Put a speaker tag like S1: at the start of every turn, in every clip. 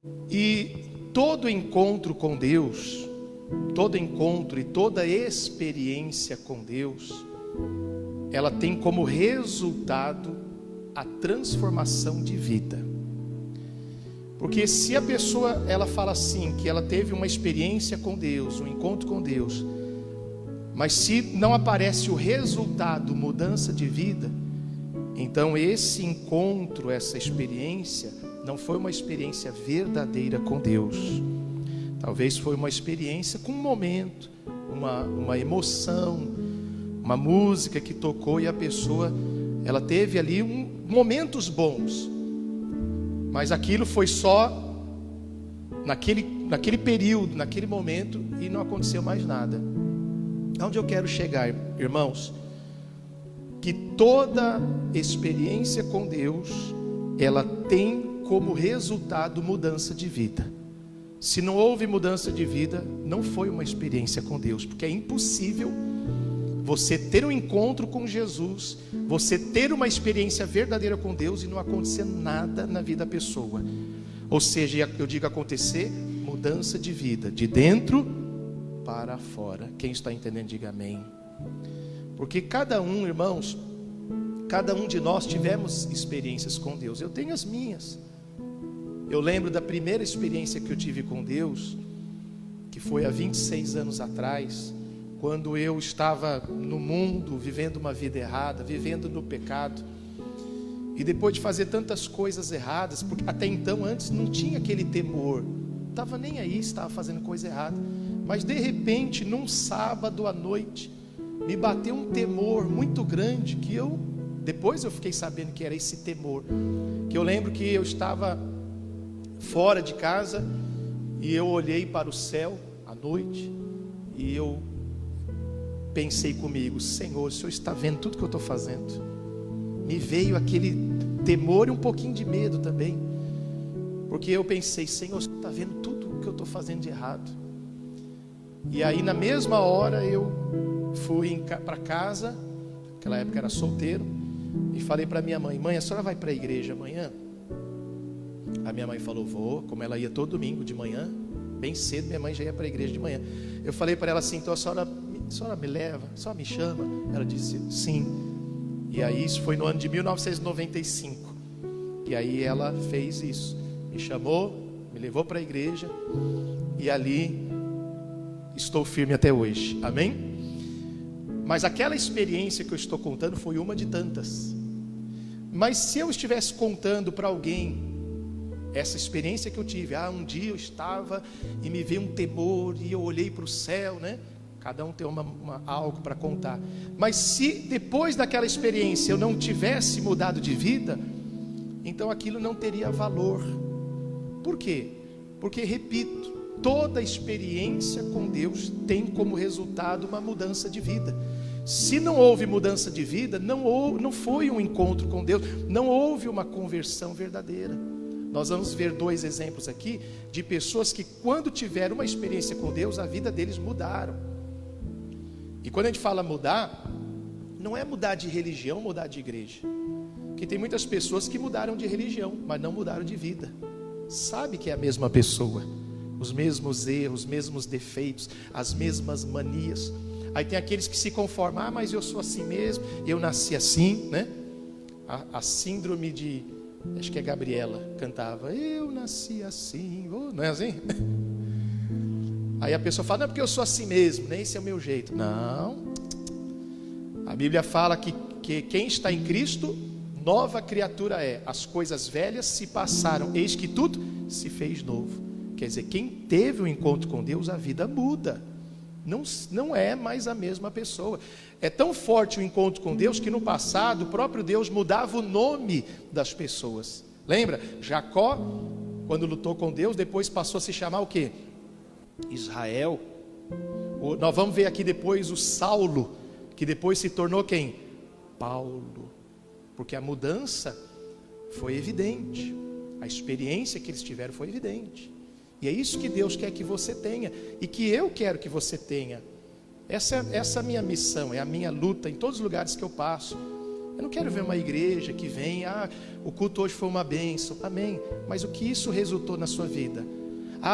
S1: E todo encontro com Deus, todo encontro e toda experiência com Deus, ela tem como resultado a transformação de vida. Porque se a pessoa, ela fala assim, que ela teve uma experiência com Deus, um encontro com Deus, mas se não aparece o resultado, mudança de vida, então esse encontro, essa experiência, não foi uma experiência verdadeira com Deus. Talvez foi uma experiência com um momento, uma emoção, uma música que tocou e a pessoa, ela teve ali momentos bons, mas aquilo foi só naquele período, naquele momento, e não aconteceu mais nada. Aonde eu quero chegar, irmãos? Que toda experiência com Deus, ela tem como resultado mudança de vida. Se não houve mudança de vida, não foi uma experiência com Deus, porque é impossível você ter um encontro com Jesus, você ter uma experiência verdadeira com Deus e não acontecer nada na vida da pessoa. Ou seja, eu digo acontecer mudança de vida, de dentro para fora. Quem está entendendo, diga amém. Porque cada um, irmãos, cada um de nós tivemos experiências com Deus. Eu tenho as minhas. Eu lembro da primeira experiência que eu tive com Deus, que foi há 26 anos atrás, quando eu estava no mundo, vivendo uma vida errada, vivendo no pecado. E depois de fazer tantas coisas erradas, porque até então, antes, não tinha aquele temor, não estava nem aí, estava fazendo coisa errada. Mas de repente, num sábado à noite, me bateu um temor muito grande, que depois eu fiquei sabendo que era esse temor. Que eu lembro que eu estava fora de casa, e eu olhei para o céu à noite, e eu pensei comigo: Senhor, o Senhor está vendo tudo que eu estou fazendo? Me veio aquele temor e um pouquinho de medo também, porque eu pensei: Senhor, o Senhor está vendo tudo que eu estou fazendo de errado. E aí na mesma hora eu fui para casa, naquela época era solteiro, e falei para minha mãe: mãe, a senhora vai para a igreja amanhã? A minha mãe falou: vou. Como ela ia todo domingo de manhã, bem cedo, minha mãe já ia para a igreja de manhã. Eu falei para ela assim: então a senhora me leva, a senhora me chama? Ela disse sim. E aí isso foi no ano de 1995. E aí ela fez isso, me chamou, me levou para a igreja, e ali estou firme até hoje, amém? Mas aquela experiência que eu estou contando foi uma de tantas. Mas se eu estivesse contando para alguém essa experiência que eu tive, um dia eu estava e me veio um temor e eu olhei para o céu, né? Cada um tem algo para contar. Mas se depois daquela experiência eu não tivesse mudado de vida, então aquilo não teria valor. Por quê? Porque, repito, toda experiência com Deus tem como resultado uma mudança de vida. Se não houve mudança de vida, não foi um encontro com Deus, não houve uma conversão verdadeira. Nós vamos ver dois exemplos aqui de pessoas que, quando tiveram uma experiência com Deus, a vida deles mudaram. E quando a gente fala mudar, não é mudar de religião, mudar de igreja. Porque tem muitas pessoas que mudaram de religião, mas não mudaram de vida. Sabe que é a mesma pessoa, os mesmos erros, os mesmos defeitos, as mesmas manias. Aí tem aqueles que se conformam: mas eu sou assim mesmo, eu nasci assim, né? A síndrome de... acho que é Gabriela, cantava: eu nasci assim, não é assim? Aí a pessoa fala: não, é porque eu sou assim mesmo, nem esse é o meu jeito. Não, a Bíblia fala que quem está em Cristo, nova criatura é. As coisas velhas se passaram, eis que tudo se fez novo. Quer dizer, quem teve um encontro com Deus, a vida muda, não é mais a mesma pessoa. É tão forte o encontro com Deus que no passado o próprio Deus mudava o nome das pessoas. Lembra? Jacó, quando lutou com Deus, depois passou a se chamar o quê? Israel. Nós vamos ver aqui depois o Saulo, que depois se tornou quem? Paulo. Porque a mudança foi evidente, a experiência que eles tiveram foi evidente. E é isso que Deus quer que você tenha, e que eu quero que você tenha. Essa é a minha missão, é a minha luta em todos os lugares que eu passo. Eu não quero ver uma igreja que vem, o culto hoje foi uma bênção, amém. Mas o que isso resultou na sua vida?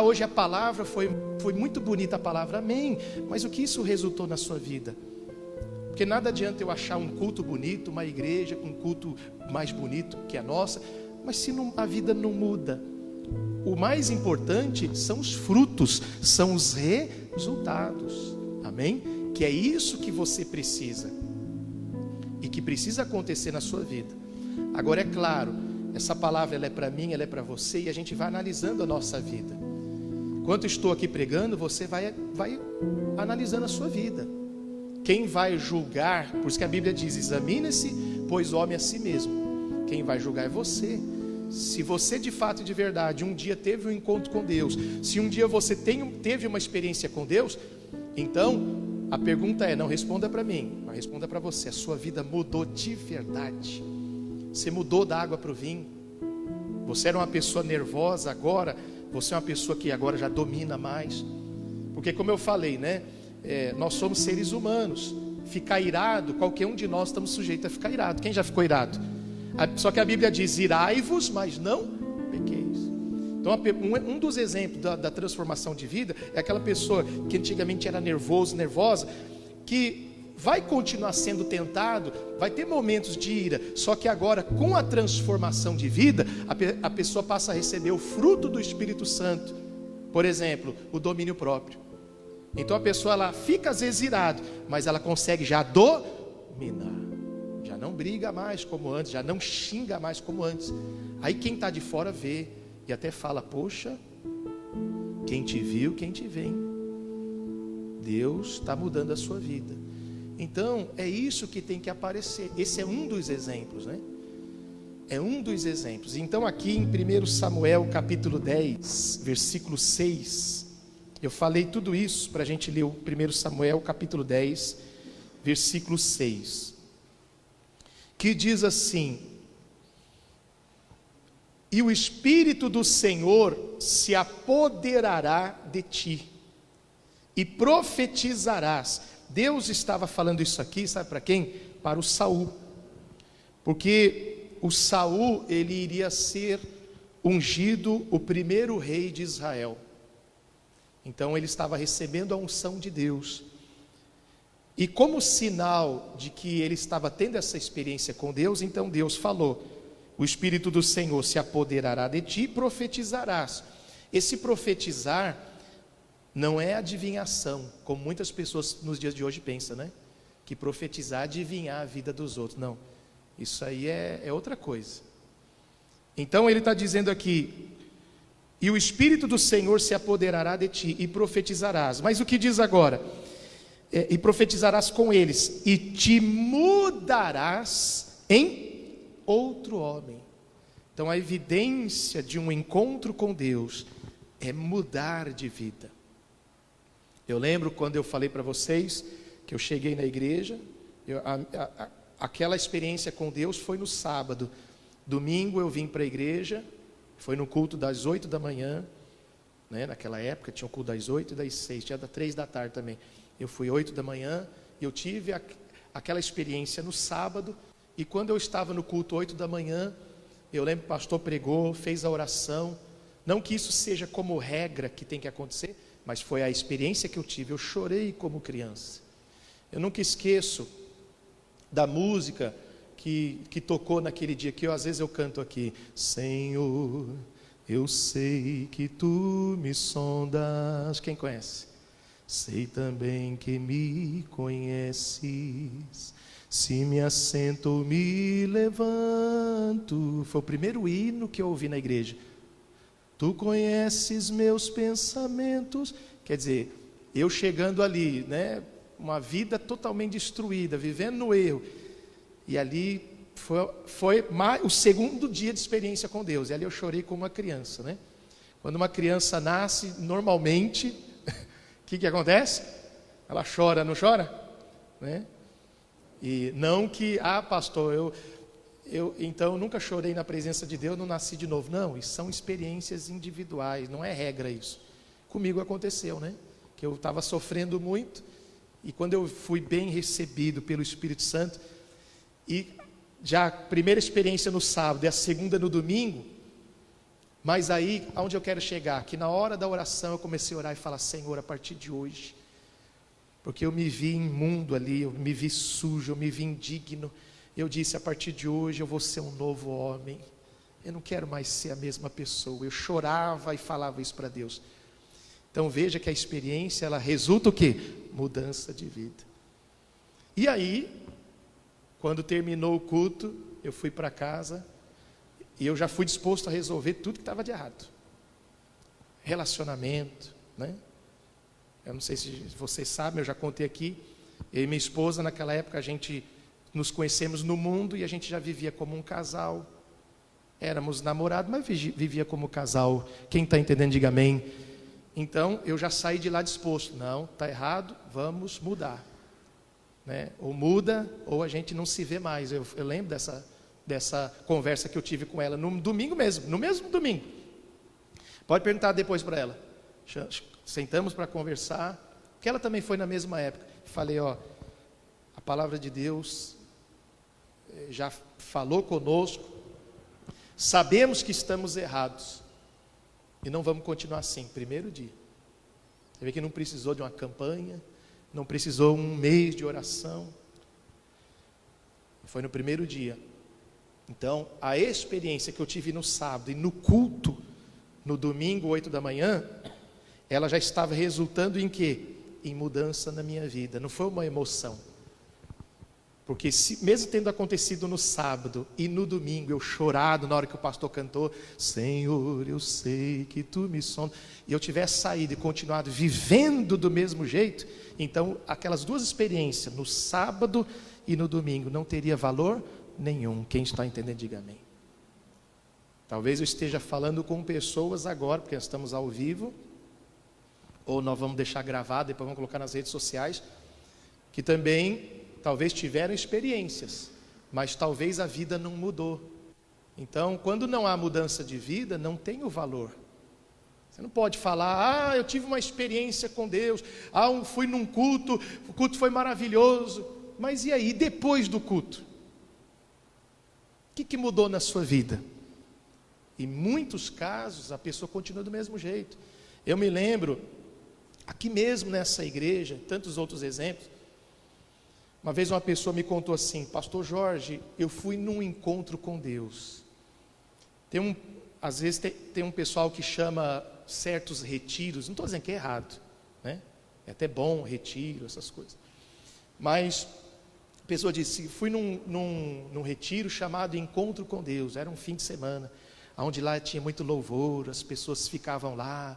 S1: Hoje a palavra foi muito bonita a palavra, amém. Mas o que isso resultou na sua vida? Porque nada adianta eu achar um culto bonito, uma igreja com um culto mais bonito que a nossa, mas se a vida não muda. O mais importante são os frutos, são os resultados, amém? Que é isso que você precisa e que precisa acontecer na sua vida. Agora é claro, essa palavra ela é para mim, ela é para você, e a gente vai analisando a nossa vida. Enquanto estou aqui pregando, você vai analisando a sua vida. Quem vai julgar, por isso que a Bíblia diz, examine-se, pois o homem a si mesmo. Quem vai julgar é você. Se você de fato e de verdade um dia teve um encontro com Deus, se um dia você teve uma experiência com Deus, então a pergunta é, não responda para mim, mas responda para você, a sua vida mudou de verdade? Você mudou da água para o vinho? Você era uma pessoa nervosa, agora você é uma pessoa que agora já domina mais? Porque como eu falei, né? Nós somos seres humanos. Ficar irado, qualquer um de nós estamos sujeitos a ficar irado. Quem já ficou irado? Só que a Bíblia diz, irai-vos, mas não pequeis. Então um dos exemplos da transformação de vida é aquela pessoa que antigamente era nervosa, que vai continuar sendo tentado, vai ter momentos de ira, só que agora com a transformação de vida, a pessoa passa a receber o fruto do Espírito Santo. Por exemplo, o domínio próprio. Então a pessoa ela fica às vezes irada, mas ela consegue já dominar. Já não briga mais como antes, já não xinga mais como antes. Aí quem está de fora vê e até fala, poxa, quem te viu, quem te vê. Deus está mudando a sua vida. Então é isso que tem que aparecer. Esse é um dos exemplos, né? É um dos exemplos. Então aqui em 1 Samuel capítulo 10, versículo 6, eu falei tudo isso para a gente ler o 1 Samuel capítulo 10, versículo 6, que diz assim: e o Espírito do Senhor se apoderará de ti, e profetizarás. Deus estava falando isso aqui, sabe para quem? Para o Saul, porque o Saul, ele iria ser ungido o primeiro rei de Israel. Então ele estava recebendo a unção de Deus, e como sinal de que ele estava tendo essa experiência com Deus, então Deus falou, o Espírito do Senhor se apoderará de ti e profetizarás. Esse profetizar não é adivinhação, como muitas pessoas nos dias de hoje pensam, né? Que profetizar é adivinhar a vida dos outros. Não, isso aí é outra coisa. Então ele está dizendo aqui, e o Espírito do Senhor se apoderará de ti e profetizarás. Mas o que diz agora? E profetizarás com eles, e te mudarás em outro homem. Então a evidência de um encontro com Deus é mudar de vida. Eu lembro quando eu falei para vocês que eu cheguei na igreja, aquela experiência com Deus foi no sábado. Domingo eu vim para a igreja, foi no culto das 8 da manhã, né? Naquela época tinha o culto das 8 e das 6, tinha das 3 da tarde também. Eu fui 8 da manhã, e eu tive aquela experiência no sábado, e quando eu estava no culto 8 da manhã, eu lembro que o pastor pregou, fez a oração, não que isso seja como regra que tem que acontecer, mas foi a experiência que eu tive. Eu chorei como criança. Eu nunca esqueço da música que tocou naquele dia, que às vezes eu canto aqui, Senhor, eu sei que tu me sondas. Quem conhece? Sei também que me conheces, se me assento ou me levanto. Foi o primeiro hino que eu ouvi na igreja. Tu conheces meus pensamentos. Quer dizer, eu chegando ali, né, uma vida totalmente destruída, vivendo no erro, e ali foi o segundo dia de experiência com Deus, e ali eu chorei como uma criança, né? Quando uma criança nasce, normalmente, o que acontece? Ela chora, não chora? Né? E não que, pastor, então eu nunca chorei na presença de Deus, não nasci de novo. Não, isso são experiências individuais, não é regra isso. Comigo aconteceu, né? Que eu estava sofrendo muito, e quando eu fui bem recebido pelo Espírito Santo, e já a primeira experiência no sábado e a segunda no domingo, mas aí, aonde eu quero chegar, que na hora da oração eu comecei a orar e falar, Senhor, a partir de hoje, porque eu me vi imundo ali, eu me vi sujo, eu me vi indigno, eu disse, a partir de hoje eu vou ser um novo homem, eu não quero mais ser a mesma pessoa. Eu chorava e falava isso para Deus. Então veja que a experiência, ela resulta o quê? Mudança de vida. E aí, quando terminou o culto, eu fui para casa, e eu já fui disposto a resolver tudo que estava de errado. Relacionamento, né? Eu não sei se vocês sabem, eu já contei aqui, eu e minha esposa, naquela época, a gente nos conhecemos no mundo e a gente já vivia como um casal. Éramos namorados, mas vivia como casal. Quem está entendendo, diga amém. Então, eu já saí de lá disposto. Não, está errado, vamos mudar. Né? Ou muda, ou a gente não se vê mais. Eu lembro dessa conversa que eu tive com ela no domingo mesmo, no mesmo domingo. Pode perguntar depois para ela. Sentamos para conversar, que ela também foi na mesma época. Falei, ó, a palavra de Deus já falou conosco, sabemos que estamos errados e não vamos continuar assim. Primeiro dia. Você vê que não precisou de uma campanha, não precisou um mês de oração. Foi no primeiro dia. Então, a experiência que eu tive no sábado e no culto, no domingo, 8 da manhã, ela já estava resultando em quê? Em mudança na minha vida. Não foi uma emoção. Porque mesmo tendo acontecido no sábado e no domingo, eu chorado na hora que o pastor cantou, Senhor, eu sei que tu me sondas, e eu tivesse saído e continuado vivendo do mesmo jeito, então aquelas duas experiências, no sábado e no domingo, não teria valor nenhum. Quem está entendendo, diga amém. Talvez eu esteja falando com pessoas agora, porque nós estamos ao vivo, ou nós vamos deixar gravado, depois vamos colocar nas redes sociais, que também talvez tiveram experiências, mas talvez a vida não mudou. Então, quando não há mudança de vida, não tem o valor. Você não pode falar, eu tive uma experiência com Deus, fui num culto, o culto foi maravilhoso, mas e aí, depois do culto? O que mudou na sua vida? Em muitos casos, a pessoa continua do mesmo jeito. Eu me lembro, aqui mesmo nessa igreja, tantos outros exemplos, uma vez uma pessoa me contou assim, Pastor Jorge, eu fui num encontro com Deus. Às vezes tem um pessoal que chama certos retiros, não estou dizendo que é errado, né? É até bom retiro, essas coisas. Mas a pessoa disse, fui num retiro chamado Encontro com Deus, era um fim de semana, onde lá tinha muito louvor, as pessoas ficavam lá,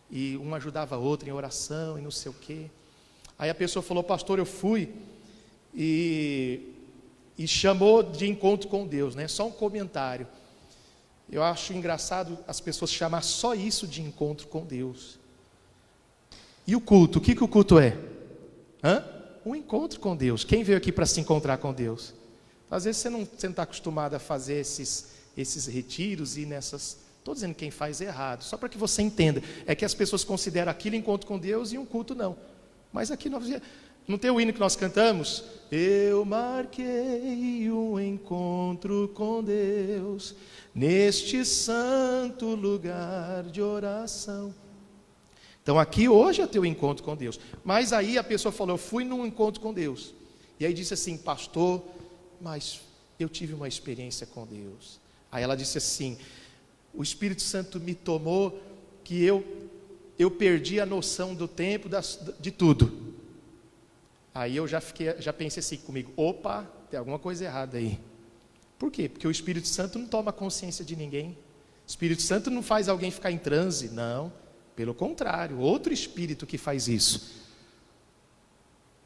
S1: e uma ajudava a outra em oração e não sei o quê. Aí a pessoa falou, pastor, eu fui, e chamou de encontro com Deus, né? Só um comentário. Eu acho engraçado as pessoas chamar só isso de encontro com Deus. E o culto? O que o culto é? Um encontro com Deus. Quem veio aqui para se encontrar com Deus? Às vezes você não está acostumado a fazer esses retiros e nessas... Estou dizendo quem faz errado, só para que você entenda. É que as pessoas consideram aquilo encontro com Deus e um culto não. Mas aqui não tem o hino que nós cantamos? Eu marquei um encontro com Deus neste santo lugar de oração. Então aqui hoje é teu encontro com Deus. Mas aí a pessoa falou, eu fui num encontro com Deus. E aí disse assim, pastor, mas eu tive uma experiência com Deus. Aí ela disse assim, o Espírito Santo me tomou que eu perdi a noção do tempo, de tudo. Aí eu já pensei assim comigo, opa, tem alguma coisa errada aí. Por quê? Porque o Espírito Santo não toma consciência de ninguém. O Espírito Santo não faz alguém ficar em transe, não. Pelo contrário, outro Espírito que faz isso.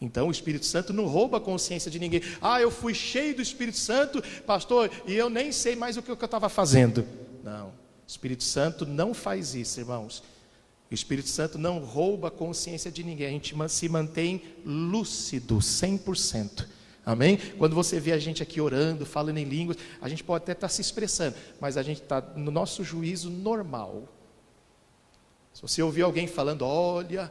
S1: Então o Espírito Santo não rouba a consciência de ninguém. Eu fui cheio do Espírito Santo, pastor, e eu nem sei mais o que eu estava fazendo. Não, o Espírito Santo não faz isso, irmãos. O Espírito Santo não rouba a consciência de ninguém. A gente se mantém lúcido, 100%. Amém? Quando você vê a gente aqui orando, falando em línguas, a gente pode até estar se expressando, mas a gente está no nosso juízo normal. Se você ouvir alguém falando, olha,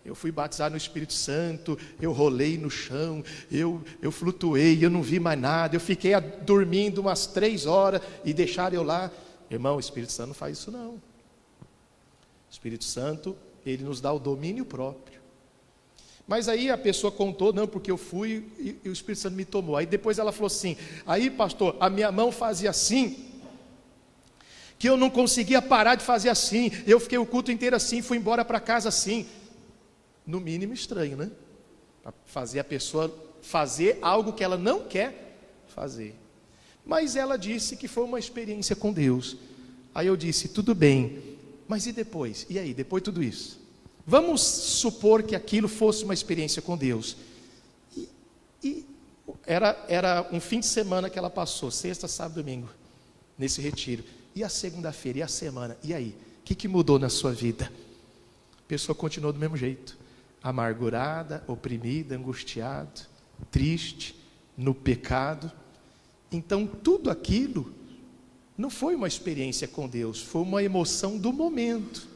S1: eu fui batizado no Espírito Santo, eu rolei no chão, eu flutuei, eu não vi mais nada, eu fiquei dormindo umas 3 horas e deixaram eu lá. Irmão, o Espírito Santo não faz isso não. O Espírito Santo, ele nos dá o domínio próprio. Mas aí a pessoa contou, não, porque eu fui e o Espírito Santo me tomou. Aí depois ela falou assim, aí pastor, a minha mão fazia assim, que eu não conseguia parar de fazer assim, eu fiquei o culto inteiro assim, fui embora para casa assim. No mínimo estranho, né? Para fazer a pessoa fazer algo que ela não quer fazer. Mas ela disse que foi uma experiência com Deus. Aí eu disse, tudo bem, mas e depois? E aí, depois de tudo isso? Vamos supor que aquilo fosse uma experiência com Deus. E era um fim de semana que ela passou, sexta, sábado, domingo, nesse retiro. E a segunda-feira, e a semana? E aí? O que mudou na sua vida? A pessoa continuou do mesmo jeito. Amargurada, oprimida, angustiada, triste, no pecado. Então tudo aquilo não foi uma experiência com Deus, foi uma emoção do momento.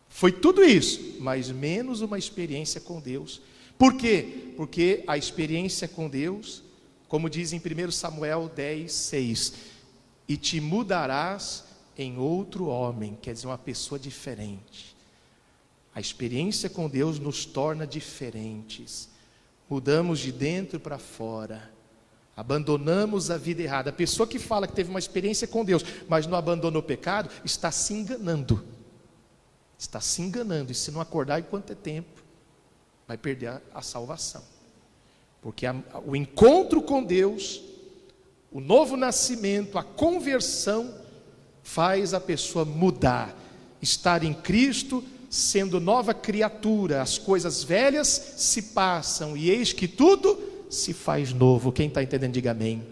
S1: Foi tudo isso, mas menos uma experiência com Deus. Por quê? Porque a experiência com Deus, como diz em 1 Samuel 10:6, e te mudarás em outro homem, quer dizer, uma pessoa diferente. A experiência com Deus nos torna diferentes. Mudamos de dentro para fora. Abandonamos a vida errada. A pessoa que fala que teve uma experiência com Deus, mas não abandonou o pecado, está se enganando. Está se enganando, e se não acordar enquanto é tempo, vai perder a salvação. Porque o encontro com Deus, o novo nascimento, a conversão, faz a pessoa mudar, estar em Cristo, sendo nova criatura. As coisas velhas se passam, e eis que tudo se faz novo. Quem está entendendo, diga amém.